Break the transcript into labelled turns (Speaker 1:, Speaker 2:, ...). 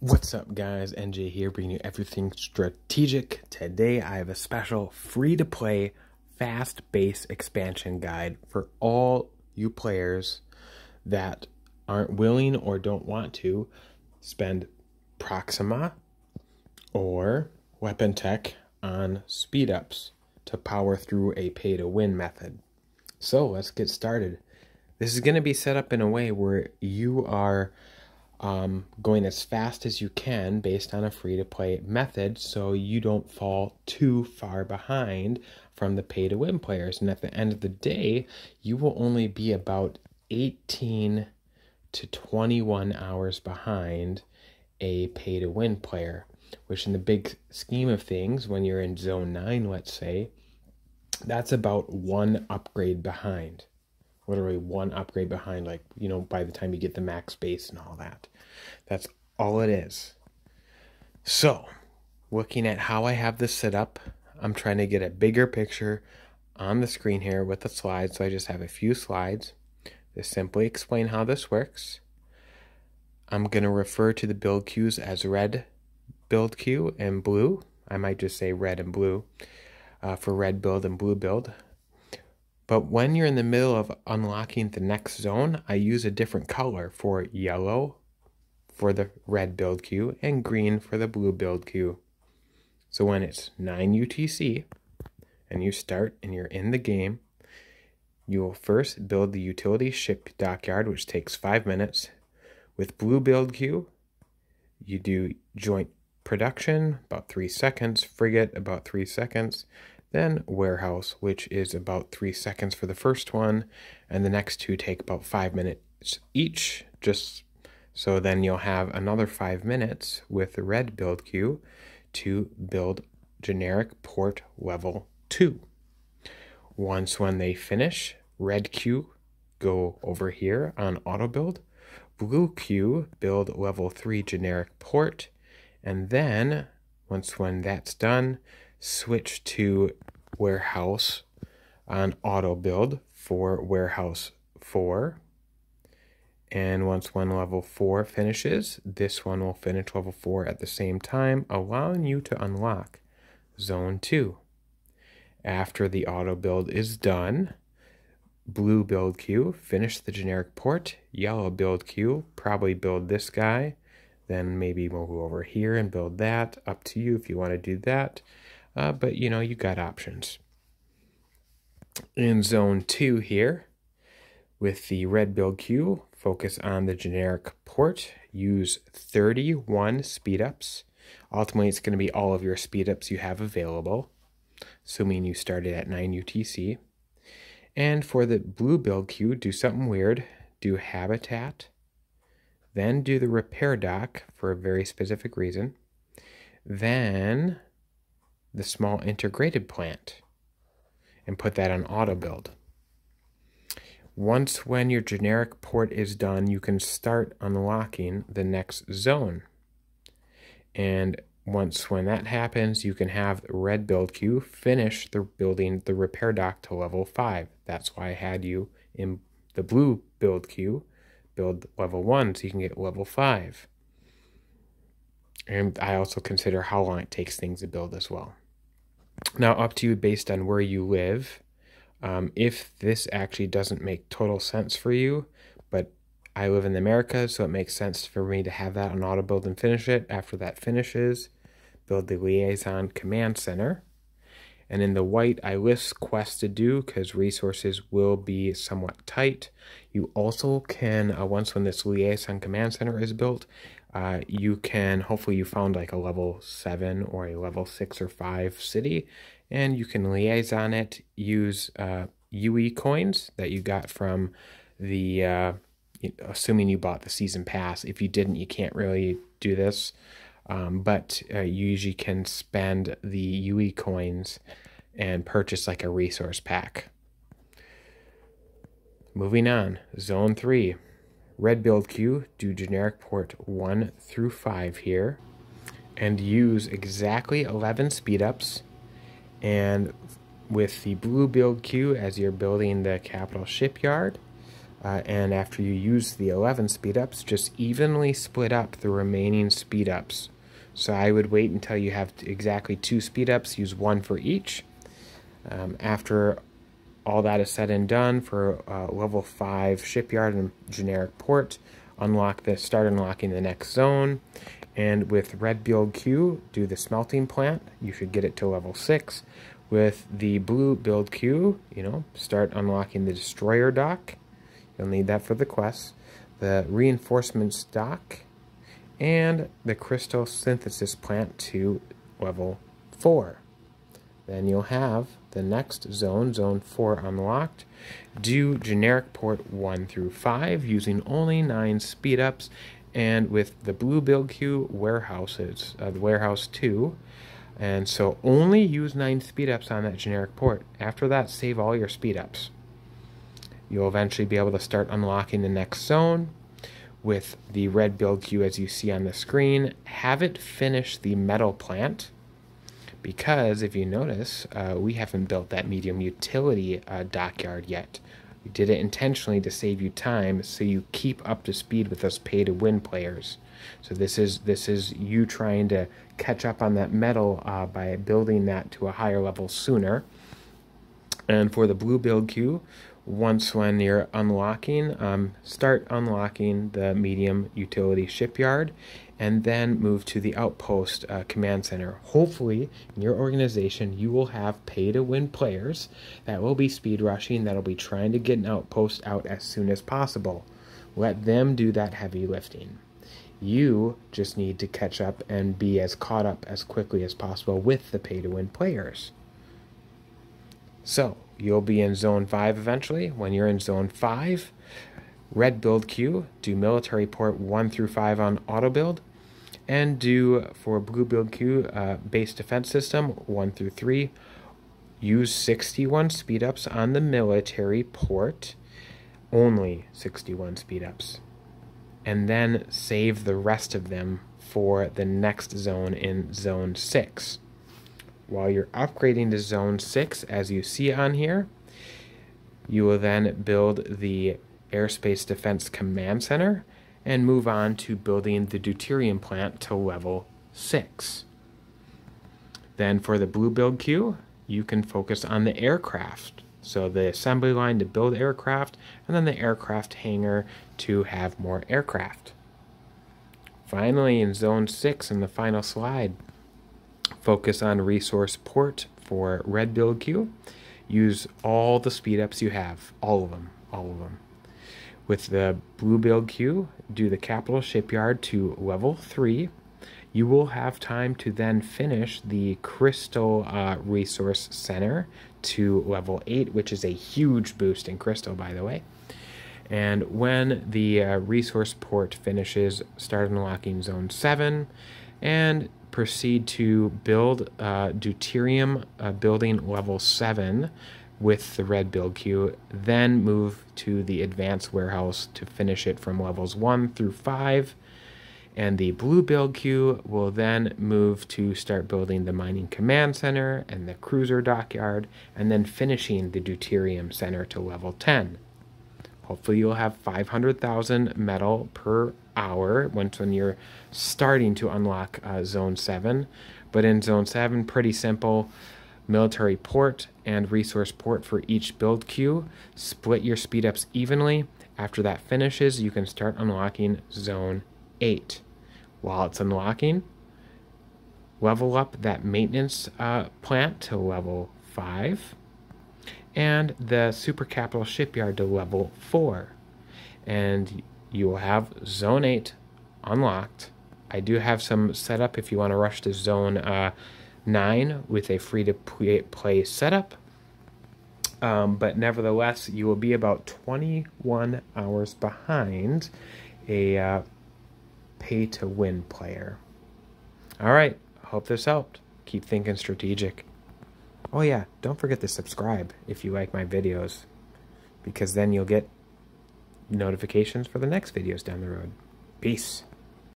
Speaker 1: What's up guys, NJ here, bringing you everything strategic. Today I have a special free-to-play fast base expansion guide for all you players that aren't willing or don't want to spend Proxima or Weapon Tech on speed ups to power through a pay-to-win method. So let's get started. This is going to be set up in a way where you are going as fast as you can based on a free-to-play method, so you don't fall too far behind from the pay-to-win players. And at the end of the day, you will only be about 18 to 21 hours behind a pay-to-win player, which in the big scheme of things, when you're in zone 9, let's say, that's about one upgrade behind. Literally one upgrade behind, like, you know, by the time you get the max base and all that. That's all it is. So, looking at how I have this set up, I'm trying to get a bigger picture on the screen here with the slides. So I just have a few slides to simply explain how this works. I'm going to refer to the build queues as red build queue and blue. I might just say red and blue for red build and blue build. But when you're in the middle of unlocking the next zone, I use a different color for yellow for the red build queue and green for the blue build queue. So when it's 9 UTC and you start and you're in the game, you will first build the utility ship dockyard, which takes 5 minutes. With blue build queue, you do joint production, about 3 seconds, frigate, about 3 seconds, then warehouse, which is about 3 seconds for the first one, and the next two take about 5 minutes each, just so then you'll have another 5 minutes with the red build queue to build generic port level 2. Once when they finish, red queue go over here on auto build, blue queue build level 3 generic port, and then once when that's done, switch to warehouse on auto build for warehouse 4. And once one level 4 finishes, this one will finish level 4 at the same time, allowing you to unlock zone 2. After the auto build is done, blue build queue, finish the generic port, yellow build queue, probably build this guy, then maybe we'll go over here and build that. Up to you if you want to do that. But, you know, you got options. In zone 2 here, with the red build queue, focus on the generic port. Use 31 speed ups. Ultimately, it's going to be all of your speed ups you have available, assuming you started at 9 UTC. And for the blue build queue, do something weird. Do habitat. Then do the repair dock for a very specific reason. Then the small integrated plant and put that on auto build. Once when your generic port is done, you can start unlocking the next zone. And once when that happens, you can have the red build queue finish the building the repair dock to level 5. That's why I had you in the blue build queue build level 1 so you can get level 5. And I also consider how long it takes things to build as well. Now, up to you based on where you live. If this actually doesn't make total sense for you, but I live in the Americas, so it makes sense for me to have that on auto build and finish it. After that finishes, build the liaison command center. And in the white, I list quests to do because resources will be somewhat tight. You also can, once when this liaison command center is built, you can, hopefully you found like a level 7 or a level 6 or 5 city, and you can liaison it, use UE coins that you got from the, assuming you bought the season pass. If you didn't, you can't really do this, but you usually can spend the UE coins and purchase like a resource pack. Moving on, zone 3. Red build queue, do generic port 1 through 5 here, and use exactly 11 speed ups. And with the blue build queue, as you're building the capital shipyard, And after you use the 11 speed-ups, just evenly split up the remaining speed-ups. So I would wait until you have exactly 2 speed-ups, use 1 for each. After all that is said and done for level 5 shipyard and generic port, start unlocking the next zone. And with red build Q, do the smelting plant. You should get it to level 6. With the blue build Q, start unlocking the destroyer dock. You'll need that for the quest. The reinforcements dock. And the crystal synthesis plant to level 4. Then you'll have the next zone, zone 4 unlocked. Do generic port 1 through 5 using only 9 speed ups. And with the blue build queue warehouses, the warehouse 2. And so only use 9 speed ups on that generic port. After that, save all your speed ups. You'll eventually be able to start unlocking the next zone with the red build queue as you see on the screen. Have it finish the metal plant, because if you notice, we haven't built that medium utility dockyard yet. We did it intentionally to save you time so you keep up to speed with us pay-to-win players. So this is you trying to catch up on that metal by building that to a higher level sooner. And for the blue build queue, when you're unlocking, start unlocking the medium utility shipyard and then move to the outpost command center. Hopefully, in your organization, you will have pay-to-win players that will be speed rushing, that will be trying to get an outpost out as soon as possible. Let them do that heavy lifting. You just need to catch up and be as caught up as quickly as possible with the pay-to-win players. So, you'll be in Zone 5 eventually. When you're in Zone 5, red build queue, do military port 1 through 5 on auto build, and do for blue build queue base defense system 1 through 3. Use 61 speed ups on the military port, only 61 speed ups, and then save the rest of them for the next zone in Zone 6. While you're upgrading to Zone 6, as you see on here, you will then build the Airspace Defense Command Center and move on to building the deuterium plant to level 6. Then for the blue build queue, you can focus on the aircraft. So the assembly line to build aircraft, and then the aircraft hangar to have more aircraft. Finally, in Zone 6, in the final slide, focus on resource port for red build queue. Use all the speed ups you have, all of them. With the blue build queue, do the capital shipyard to level 3. You will have time to then finish the crystal resource center to level 8, which is a huge boost in crystal, by the way. And when the resource port finishes, start unlocking Zone 7 and proceed to build deuterium building level 7 with the red build queue, then move to the advanced warehouse to finish it from levels 1 through 5. And the blue build queue will then move to start building the mining command center and the cruiser dockyard, and then finishing the deuterium center to level 10. Hopefully you'll have 500,000 metal per hour when you're starting to unlock Zone 7. But in Zone 7, pretty simple. Military port and resource port for each build queue. Split your speed ups evenly. After that finishes, you can start unlocking Zone 8. While it's unlocking, level up that maintenance plant to level 5. And the super capital shipyard to level 4. And you will have Zone 8 unlocked. I do have some setup if you want to rush to Zone 9 with a free-to-play setup. But nevertheless, you will be about 21 hours behind a pay-to-win player. All right, hope this helped. Keep thinking strategic. Oh yeah, don't forget to subscribe if you like my videos, because then you'll get notifications for the next videos down the road. Peace.